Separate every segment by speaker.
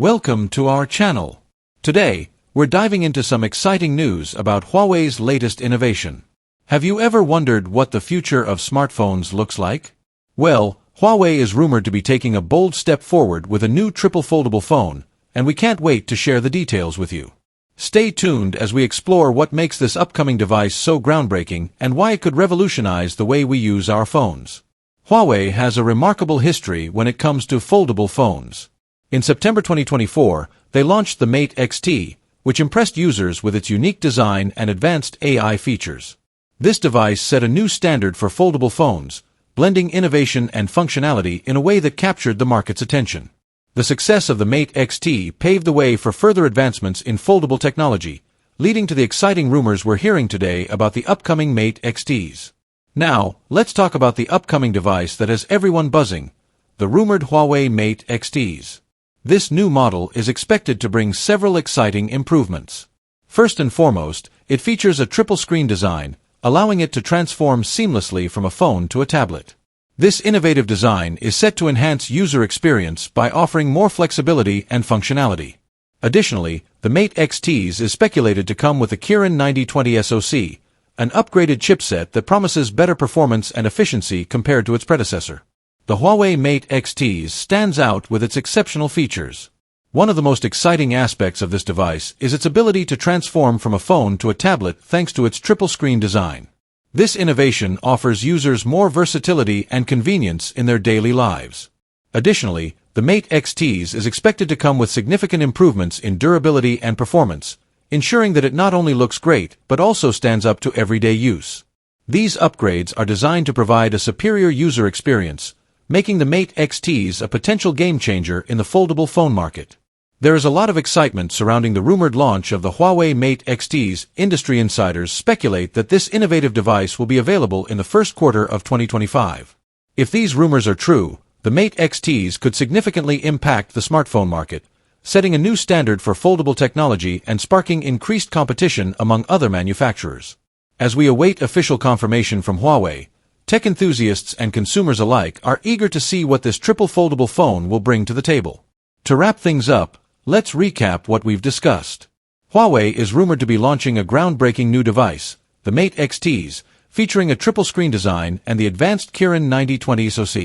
Speaker 1: Welcome to our channel. Today, we're diving into some exciting news about Huawei's latest innovation. Have you ever wondered what the future of smartphones looks like? Well, Huawei is rumored to be taking a bold step forward with a new triple-foldable phone, and we can't wait to share the details with you. Stay tuned as we explore what makes this upcoming device so groundbreaking and why it could revolutionize the way we use our phones. Huawei has a remarkable history when it comes to foldable phones. In September 2024, they launched the Mate XT, which impressed users with its unique design and advanced AI features. This device set a new standard for foldable phones, blending innovation and functionality in a way that captured the market's attention. The success of the Mate XT paved the way for further advancements in foldable technology, leading to the exciting rumors we're hearing today about the upcoming Mate XTs. Now, let's talk about the upcoming device that has everyone buzzing, the rumored Huawei Mate XTs. This new model is expected to bring several exciting improvements. First and foremost, it features a triple-screen design, allowing it to transform seamlessly from a phone to a tablet. This innovative design is set to enhance user experience by offering more flexibility and functionality. Additionally, the Mate XTs is speculated to come with a Kirin 9020 SoC, an upgraded chipset that promises better performance and efficiency compared to its predecessor. The Huawei Mate XTs stands out with its exceptional features. One of the most exciting aspects of this device is its ability to transform from a phone to a tablet thanks to its triple-screen design. This innovation offers users more versatility and convenience in their daily lives. Additionally, the Mate XTs is expected to come with significant improvements in durability and performance, ensuring that it not only looks great but also stands up to everyday use. These upgrades are designed to provide a superior user experience, making the Mate XTs a potential game-changer in the foldable phone market. There is a lot of excitement surrounding the rumored launch of the Huawei Mate XTs. Industry insiders speculate that this innovative device will be available in the first quarter of 2025. If these rumors are true, the Mate XTs could significantly impact the smartphone market, setting a new standard for foldable technology and sparking increased competition among other manufacturers. As we await official confirmation from Huawei, tech enthusiasts and consumers alike are eager to see what this triple-foldable phone will bring to the table. To wrap things up, let's recap what we've discussed. Huawei is rumored to be launching a groundbreaking new device, the Mate XTs, featuring a triple-screen design and the advanced Kirin 9020 SoC.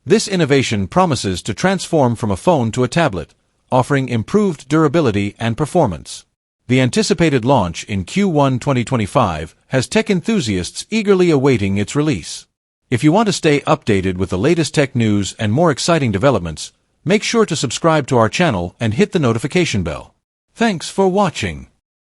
Speaker 1: This innovation promises to transform from a phone to a tablet, offering improved durability and performance. The anticipated launch in Q1 2025 has tech enthusiasts eagerly awaiting its release. If you want to stay updated with the latest tech news and more exciting developments, make sure to subscribe to our channel and hit the notification bell. Thanks for watching.